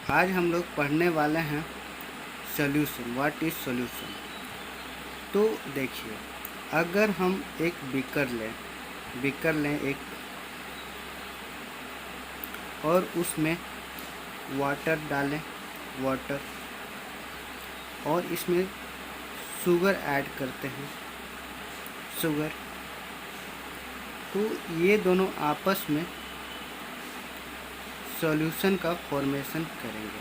आज हम लोग पढ़ने वाले हैं सॉल्यूशन। What is solution. तो देखिए, अगर हम एक बीकर लें एक, और उसमें वाटर डालें, वाटर, और इसमें शुगर ऐड करते हैं, शुगर, तो ये दोनों आपस में सॉल्यूशन का फॉर्मेशन करेंगे।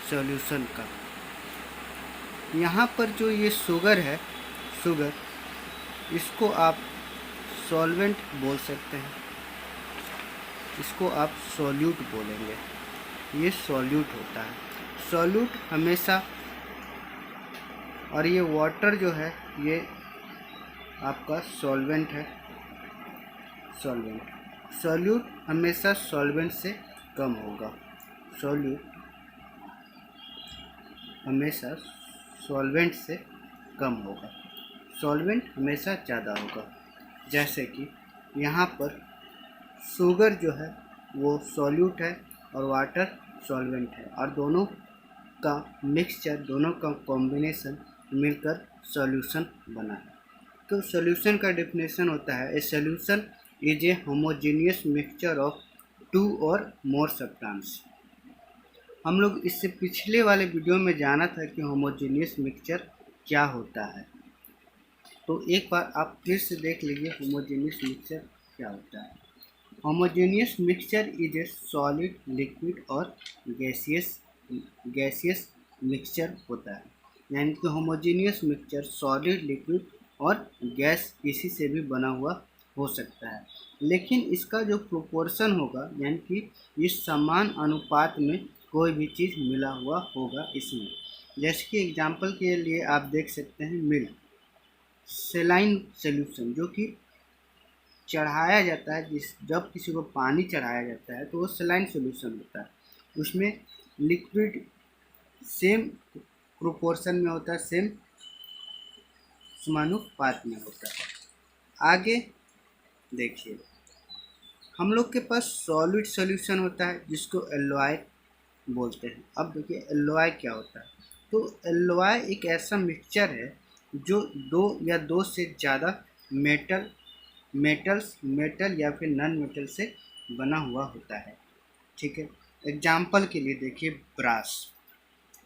सॉल्यूशन का यहाँ पर जो ये शुगर है, शुगर, इसको आप सॉल्वेंट बोल सकते हैं, इसको आप सॉल्यूट बोलेंगे। ये सॉल्यूट होता है, सॉल्यूट हमेशा। और ये वाटर जो है ये आपका सॉल्वेंट है, सॉल्वेंट। सॉल्यूट हमेशा सॉल्वेंट से कम होगा, सॉल्यूट हमेशा सॉल्वेंट से कम होगा, सॉल्वेंट हमेशा ज़्यादा होगा। जैसे कि यहाँ पर शुगर जो है वो सॉल्यूट है और वाटर सॉल्वेंट है, और दोनों का मिक्सचर, दोनों का कॉम्बिनेशन मिलकर सॉल्यूशन बना है। तो सॉल्यूशन का डेफिनेशन होता है, a solution is a homogeneous mixture of two or more substance. हम लोग इससे पिछले वाले वीडियो में जाना था कि होमोजेनियस मिक्सचर क्या होता है। तो एक बार आप फिर से देख लीजिए होमोजेनियस मिक्सचर क्या होता है। Homogeneous mixture is a solid, liquid और गैसियस मिक्सचर होता है। यानी कि होमोजेनियस मिक्सचर सॉलिड, लिक्विड और गैस किसी से भी बना हुआ हो सकता है, लेकिन इसका जो प्रोपोर्शन होगा, यानी कि इस समान अनुपात में कोई भी चीज़ मिला हुआ होगा इसमें। जैसे कि एग्जाम्पल के लिए आप देख सकते हैं मिल्क, सेलाइन सॉल्यूशन, जो कि चढ़ाया जाता है, जब किसी को पानी चढ़ाया जाता है तो वो सेलाइन सॉल्यूशन होता है। उसमें लिक्विड सेम प्रोपोर्शन में होता है, सेम समानुपात में होता है। आगे देखिए, हम लोग के पास सॉलिड सॉल्यूशन होता है जिसको एल्लोय बोलते हैं। अब देखिए एल्लोय क्या होता है। तो एल्लोय एक ऐसा मिक्सचर है जो दो या दो से ज़्यादा मेटल या फिर नॉन मेटल से बना हुआ होता है। ठीक है, एग्जाम्पल के लिए देखिए ब्रास।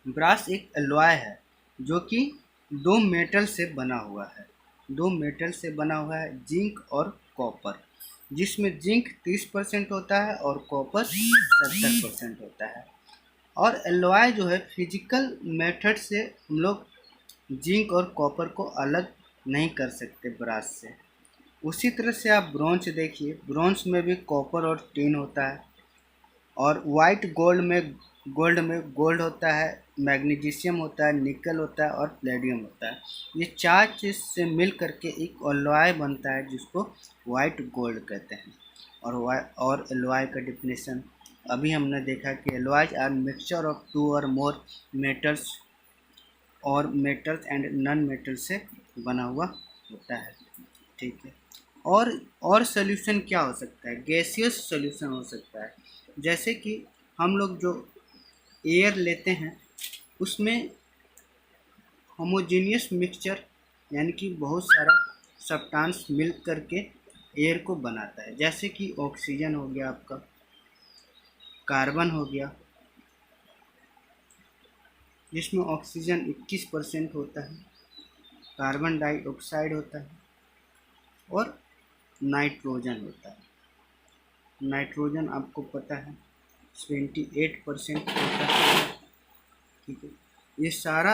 ब्रास एक एल्लोय है जो कि दो मेटल से बना हुआ है, दो मेटल से बना हुआ है, जिंक और कॉपर, जिसमें जिंक 30% होता है और कॉपर 70% होता है। और एल्लोय जो है फिजिकल मेथड से हम लोग जिंक और कॉपर को अलग नहीं कर सकते ब्रास से। उसी तरह से आप ब्रोंज देखिए, ब्रोंज में भी कॉपर और टिन होता है, और वाइट गोल्ड होता है, मैग्नीशियम होता है, निकल होता है और प्लेडियम होता है। ये चार चीज़ से मिल करके एक एल्लोय बनता है जिसको वाइट गोल्ड कहते हैं। और एल्लोय का डिफिनेशन अभी हमने देखा कि एल्लोयज are mixture of two or more metals, और मेटल्स एंड नॉन मेटल से बना हुआ होता है। ठीक है, और सॉल्यूशन क्या हो सकता है, गैसियस सॉल्यूशन हो सकता है। जैसे कि हम लोग जो एयर लेते हैं उसमें होमोजेनियस मिक्सचर, यानी कि बहुत सारा सब्सटेंस मिल करके एयर को बनाता है। जैसे कि ऑक्सीजन हो गया आपका, कार्बन हो गया, जिसमें ऑक्सीजन 21% होता है, कार्बन डाइऑक्साइड होता है, और नाइट्रोजन होता है। नाइट्रोजन आपको पता है 28% होता है। ठीक है, ये सारा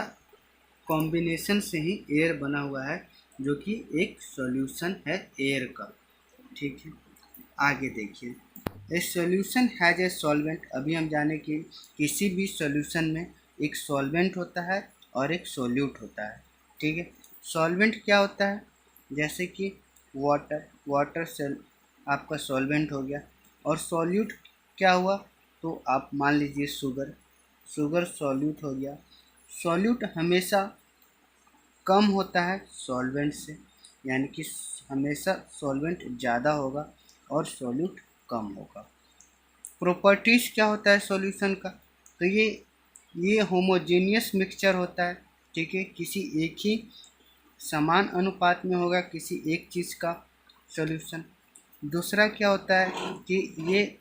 कॉम्बिनेशन से ही एयर बना हुआ है, जो कि एक सॉल्यूशन है एयर का। ठीक है, आगे देखिए, ए सॉल्यूशन हैज ए सॉल्वेंट। अभी हम जाने कि किसी भी सॉल्यूशन में एक सॉल्वेंट होता है और एक सोल्यूट होता है। ठीक है, सॉल्वेंट क्या होता है, जैसे कि वाटर सेल आपका सॉल्वेंट हो गया, और सॉल्यूट क्या हुआ, तो आप मान लीजिए शुगर सॉल्यूट हो गया। सॉल्यूट हमेशा कम होता है सॉल्वेंट से, यानी कि हमेशा सॉल्वेंट ज़्यादा होगा और सॉल्यूट कम होगा। प्रॉपर्टीज़ क्या होता है सॉल्यूशन का, तो ये होमोजेनियस मिक्सचर होता है, ठीक है, किसी एक ही समान अनुपात में होगा किसी एक चीज़ का सॉल्यूशन। दूसरा क्या होता है कि ये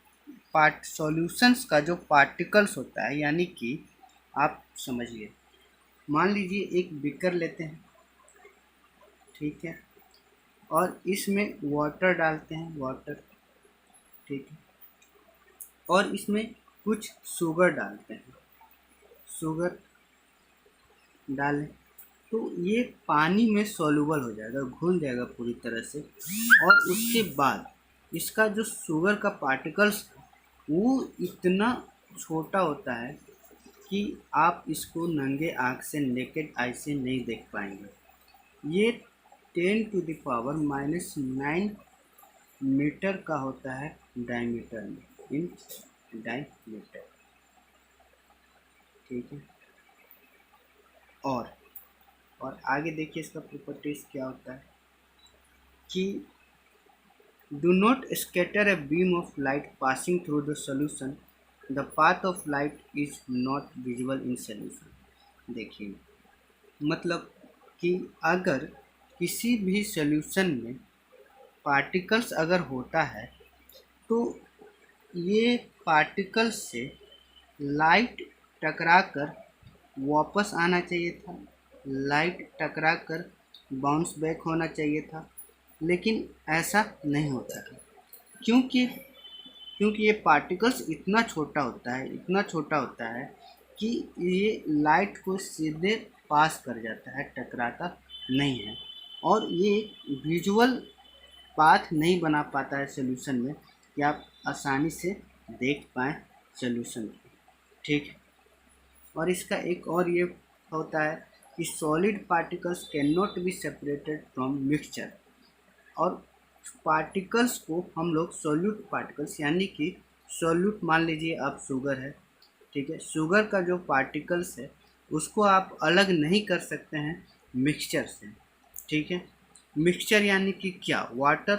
सॉल्यूशंस का जो पार्टिकल्स होता है, यानी कि आप समझिए, मान लीजिए एक बीकर लेते हैं, ठीक है, और इसमें वाटर डालते हैं, वाटर, ठीक है, और इसमें कुछ शुगर डालते हैं, शुगर डालें तो ये पानी में सॉल्यूबल हो जाएगा, घुल जाएगा पूरी तरह से। और उसके बाद इसका जो शुगर का पार्टिकल्स वो इतना छोटा होता है कि आप इसको नंगे आँख से, नेकेड आई से नहीं देख पाएंगे। ये 10⁻⁻⁹ मीटर का होता है डायमीटर में, इन डायमीटर, ठीक है। और आगे देखिए इसका प्रॉपर्टीज क्या होता है कि do not scatter a beam of light passing through the solution, the path of light is not visible in solution। देखिए मतलब कि अगर किसी भी सॉल्यूशन में पार्टिकल्स अगर होता है तो ये पार्टिकल्स से लाइट टकराकर वापस आना चाहिए था, लाइट टकराकर बाउंस बैक होना चाहिए था, लेकिन ऐसा नहीं होता है। क्योंकि क्योंकि ये पार्टिकल्स इतना छोटा होता है, इतना छोटा होता है कि ये लाइट को सीधे पास कर जाता है, टकराता नहीं है, और ये एक विजुअल पाथ नहीं बना पाता है सॉल्यूशन में कि आप आसानी से देख पाएँ सॉल्यूशन को, ठीक है। और इसका एक और ये होता है कि solid particles can not be separated from mixture. और पार्टिकल्स को हम लोग सॉल्यूट पार्टिकल्स, यानी कि सॉल्यूट मान लीजिए आप शुगर है, ठीक है, शुगर का जो पार्टिकल्स है उसको आप अलग नहीं कर सकते हैं मिक्सचर से, ठीक है। मिक्सचर यानी कि क्या, वाटर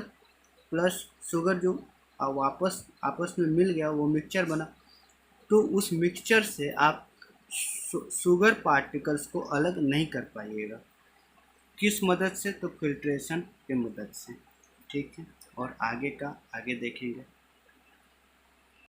प्लस शुगर जो वापस आपस में मिल गया वो मिक्सचर बना, तो उस मिक्सचर से आप शुगर पार्टिकल्स को अलग नहीं कर पाइएगा। किस मदद से, तो फिल्ट्रेशन के मदद से, ठीक है। और आगे का आगे देखेंगे।